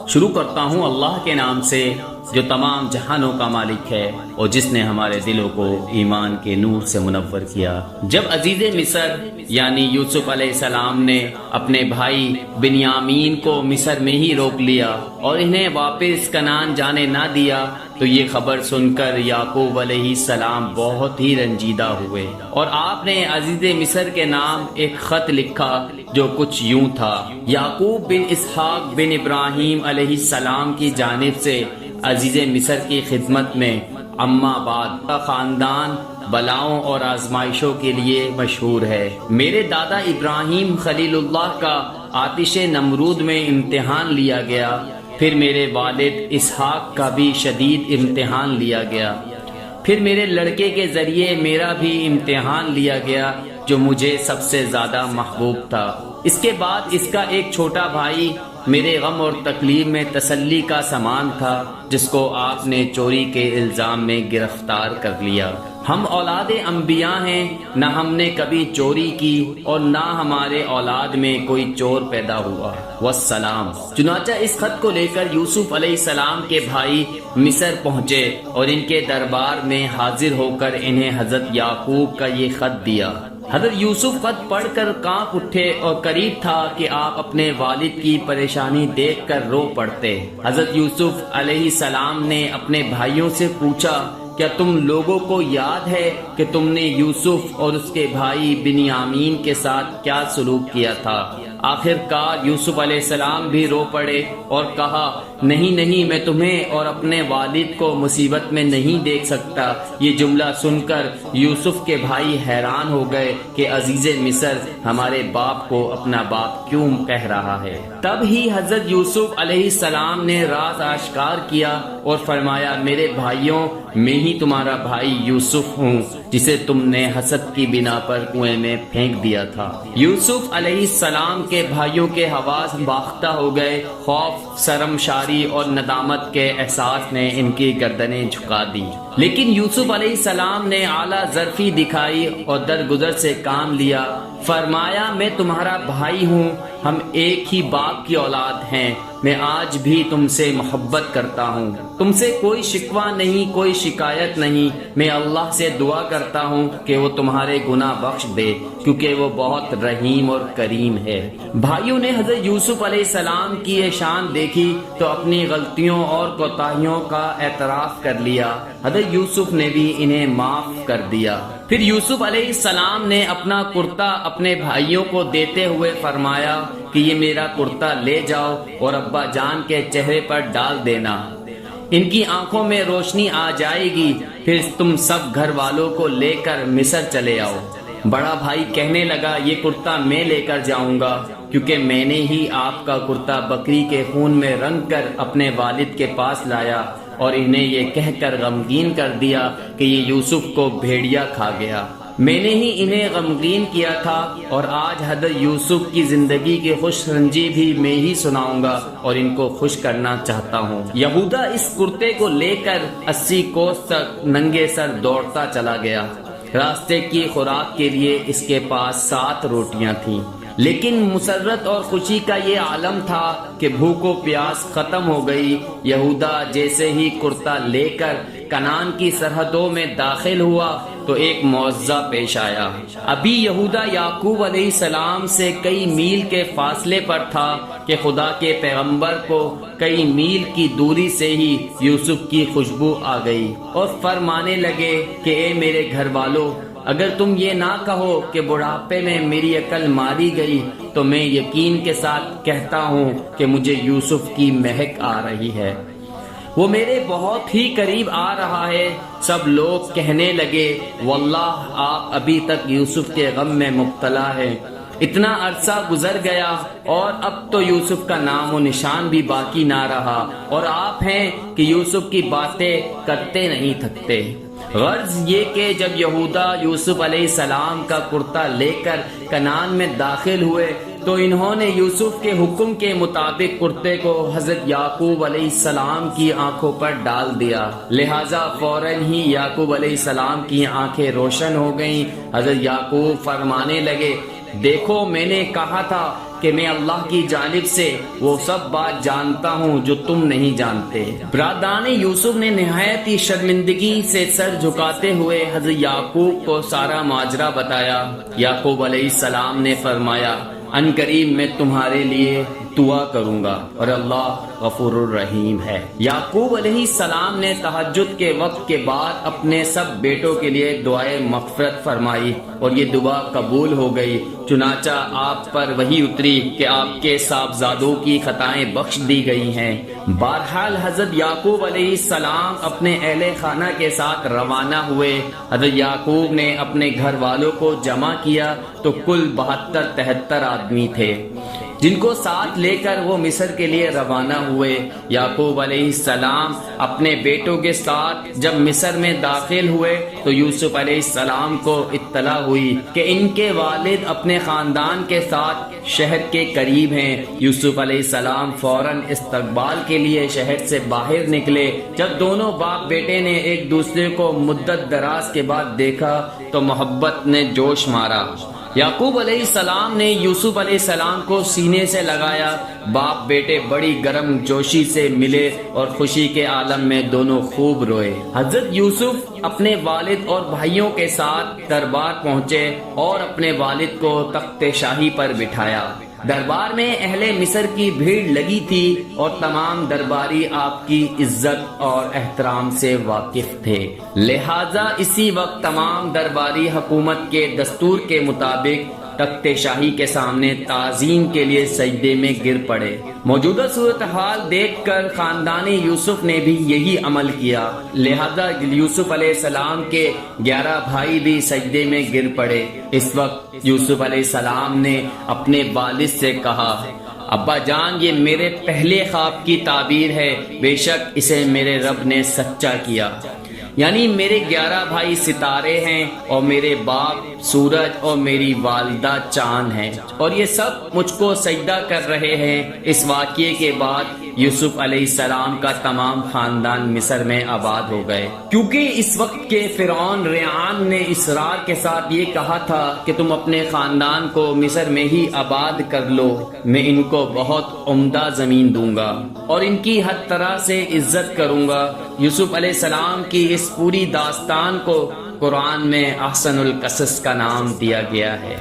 شروع کرتا ہوں اللہ کے نام سے جو تمام جہانوں کا مالک ہے اور جس نے ہمارے دلوں کو ایمان کے نور سے منور کیا۔ جب عزیز مصر یعنی یوسف علیہ السلام نے اپنے بھائی بنیامین کو مصر میں ہی روک لیا اور انہیں واپس کنعان جانے نہ دیا تو یہ خبر سن کر یعقوب علیہ السلام بہت ہی رنجیدہ ہوئے اور آپ نے عزیز مصر کے نام ایک خط لکھا جو کچھ یوں تھا: یعقوب بن اسحاق بن ابراہیم علیہ السلام کی جانب سے عزیز مصر کی خدمت میں، اما بعد کا خاندان بلاؤں اور آزمائشوں کے لیے مشہور ہے۔ میرے دادا ابراہیم خلیل اللہ کا آتش نمرود میں امتحان لیا گیا، پھر میرے والد اسحاق کا بھی شدید امتحان لیا گیا، پھر میرے لڑکے کے ذریعے میرا بھی امتحان لیا گیا جو مجھے سب سے زیادہ محبوب تھا۔ اس کے بعد اس کا ایک چھوٹا بھائی میرے غم اور تکلیف میں تسلی کا سامان تھا، جس کو آپ نے چوری کے الزام میں گرفتار کر لیا۔ ہم اولاد انبیاء ہیں، نہ ہم نے کبھی چوری کی اور نہ ہمارے اولاد میں کوئی چور پیدا ہوا، والسلام۔ چنانچہ اس خط کو لے کر یوسف علیہ السلام کے بھائی مصر پہنچے اور ان کے دربار میں حاضر ہو کر انہیں حضرت یعقوب کا یہ خط دیا۔ حضرت یوسف خط پڑھ کر کانپ اٹھے اور قریب تھا کہ آپ اپنے والد کی پریشانی دیکھ کر رو پڑتے۔ حضرت یوسف علیہ السلام نے اپنے بھائیوں سے پوچھا، کیا تم لوگوں کو یاد ہے کہ تم نے یوسف اور اس کے بھائی بنیامین کے ساتھ کیا سلوک کیا تھا؟ آخر کار یوسف علیہ السلام بھی رو پڑے اور کہا، نہیں میں تمہیں اور اپنے والد کو مصیبت میں نہیں دیکھ سکتا۔ یہ جملہ سن کر یوسف کے بھائی حیران ہو گئے کہ عزیز مصر ہمارے باپ کو اپنا باپ کیوں کہہ رہا ہے۔ تب ہی حضرت یوسف علیہ السلام نے راز آشکار کیا اور فرمایا، میرے بھائیوں، میں ہی تمہارا بھائی یوسف ہوں جسے تم نے حسد کی بنا پر کنویں میں پھینک دیا تھا۔ یوسف علیہ السلام کے بھائیوں کے حواس باختہ ہو گئے، خوف، شرمساری اور ندامت کے احساس نے ان کی گردنیں جھکا دی، لیکن یوسف علیہ السلام نے اعلیٰ ظرفی دکھائی اور درگزر سے کام لیا۔ فرمایا، میں تمہارا بھائی ہوں، ہم ایک ہی باپ کی اولاد ہیں، میں آج بھی تم سے محبت کرتا ہوں، تم سے کوئی شکوہ نہیں، کوئی شکایت نہیں۔ میں اللہ سے دعا کرتا ہوں کہ وہ تمہارے گناہ بخش دے، کیونکہ وہ بہت رحیم اور کریم ہے۔ بھائیوں نے حضرت یوسف علیہ السلام کی یہ شان دیکھی تو اپنی غلطیوں اور کوتاہیوں کا اعتراف کر لیا۔ حضرت یوسف نے بھی انہیں معاف کر دیا۔ پھر یوسف علیہ السلام نے اپنا کرتا اپنے بھائیوں کو دیتے ہوئے فرمایا کہ یہ میرا کرتا لے جاؤ اور ابا جان کے چہرے پر ڈال دینا، ان کی آنکھوں میں روشنی آ جائے گی، پھر تم سب گھر والوں کو لے کر مصر چلے آؤ۔ بڑا بھائی کہنے لگا، یہ کرتا میں لے کر جاؤں گا، کیونکہ میں نے ہی آپ کا کرتا بکری کے خون میں رنگ کر اپنے والد کے پاس لایا اور انہیں یہ کہہ کر غمگین کر دیا کہ یہ یوسف کو بھیڑیا کھا گیا۔ میں نے ہی انہیں غمگین کیا تھا اور آج حضرت یوسف کی زندگی کی خوش رنجی بھی میں ہی سناؤں گا اور ان کو خوش کرنا چاہتا ہوں۔ یہودا اس کرتے کو لے کر 80 کوس تک ننگے سر دوڑتا چلا گیا۔ راستے کی خوراک کے لیے اس کے پاس 7 روٹیاں تھیں، لیکن مسرت اور خوشی کا یہ عالم تھا کہ بھوک و پیاس ختم ہو گئی۔ یہودا جیسے ہی کرتا لے کر کنعان کی سرحدوں میں داخل ہوا تو ایک معجزہ پیش آیا۔ ابھی یہودا یعقوب علیہ السلام سے کئی میل کے فاصلے پر تھا کہ خدا کے پیغمبر کو کئی میل کی دوری سے ہی یوسف کی خوشبو آ گئی اور فرمانے لگے کہ اے میرے گھر والوں، اگر تم یہ نہ کہو کہ بڑھاپے میں میری عقل ماری گئی تو میں یقین کے ساتھ کہتا ہوں کہ مجھے یوسف کی مہک آ رہی ہے، وہ میرے بہت ہی قریب آ رہا ہے۔ سب لوگ کہنے لگے، واللہ آپ ابھی تک یوسف کے غم میں مبتلا ہیں۔ اتنا عرصہ گزر گیا اور اب تو یوسف کا نام و نشان بھی باقی نہ رہا، اور آپ ہیں کہ یوسف کی باتیں کرتے نہیں تھکتے۔ غرض یہ کہ جب یہودا یوسف علیہ السلام کا کرتا لے کر کنعان میں داخل ہوئے تو انہوں نے یوسف کے حکم کے مطابق کرتے کو حضرت یعقوب علیہ السلام کی آنکھوں پر ڈال دیا، لہٰذا فوراً ہی یعقوب علیہ السلام کی آنکھیں روشن ہو گئیں۔ حضرت یعقوب فرمانے لگے، دیکھو میں نے کہا تھا کہ میں اللہ کی جانب سے وہ سب بات جانتا ہوں جو تم نہیں جانتے۔ برادران یوسف نے نہایت ہی شرمندگی سے سر جھکاتے ہوئے حضرت یعقوب کو سارا ماجرا بتایا۔ یعقوب علیہ السلام نے فرمایا، ان قریب میں تمہارے لیے دعا کروں گا اور اللہ غفور الرحیم ہے۔ یعقوب علیہ السلام نے تہجد کے وقت کے بعد اپنے سب بیٹوں کے لیے دعائے مغفرت فرمائی اور یہ دعا قبول ہو گئی۔ چنانچہ آپ پر وحی اتری کہ آپ کے صاحبزادوں کی خطائیں بخش دی گئی ہیں۔ بہرحال حضرت یعقوب علیہ السلام اپنے اہل خانہ کے ساتھ روانہ ہوئے۔ حضرت یعقوب نے اپنے گھر والوں کو جمع کیا تو کل 72-73 آدمی تھے، جن کو ساتھ لے کر وہ مصر کے لیے روانہ ہوئے۔ یعقوب علیہ السلام اپنے بیٹوں کے ساتھ جب مصر میں داخل ہوئے تو یوسف علیہ السلام کو اطلاع ہوئی کہ ان کے والد اپنے خاندان کے ساتھ شہر کے قریب ہیں۔ یوسف علیہ السلام فوراً استقبال کے لیے شہر سے باہر نکلے۔ جب دونوں باپ بیٹے نے ایک دوسرے کو مدت دراز کے بعد دیکھا تو محبت نے جوش مارا۔ یعقوب علیہ السلام نے یوسف علیہ السلام کو سینے سے لگایا۔ باپ بیٹے بڑی گرم جوشی سے ملے اور خوشی کے عالم میں دونوں خوب روئے۔ حضرت یوسف اپنے والد اور بھائیوں کے ساتھ دربار پہنچے اور اپنے والد کو تخت شاہی پر بٹھایا۔ دربار میں اہل مصر کی بھیڑ لگی تھی اور تمام درباری آپ کی عزت اور احترام سے واقف تھے، لہذا اسی وقت تمام درباری حکومت کے دستور کے مطابق تخت شاہی کے سامنے تعظیم کے لیے سجدے میں گر پڑے۔ موجودہ صورتحال دیکھ کر خاندان یوسف نے بھی یہی عمل کیا، لہذا یوسف علیہ السلام کے 11 بھائی بھی سجدے میں گر پڑے۔ اس وقت یوسف علیہ السلام نے اپنے والد سے کہا، ابا جان، یہ میرے پہلے خواب کی تعبیر ہے، بے شک اسے میرے رب نے سچا کیا۔ یعنی میرے 11 بھائی ستارے ہیں اور میرے باپ سورج اور میری والدہ چاند ہیں، اور یہ سب مجھ کو سجدہ کر رہے ہیں۔ اس واقعے کے بعد یوسف علیہ السلام کا تمام خاندان مصر میں آباد ہو گئے، کیونکہ اس وقت کے فرعون ریعان نے اصرار کے ساتھ یہ کہا تھا کہ تم اپنے خاندان کو مصر میں ہی آباد کر لو، میں ان کو بہت عمدہ زمین دوں گا اور ان کی ہر طرح سے عزت کروں گا۔ یوسف علیہ السلام کی اس پوری داستان کو قرآن میں احسن القصص کا نام دیا گیا ہے۔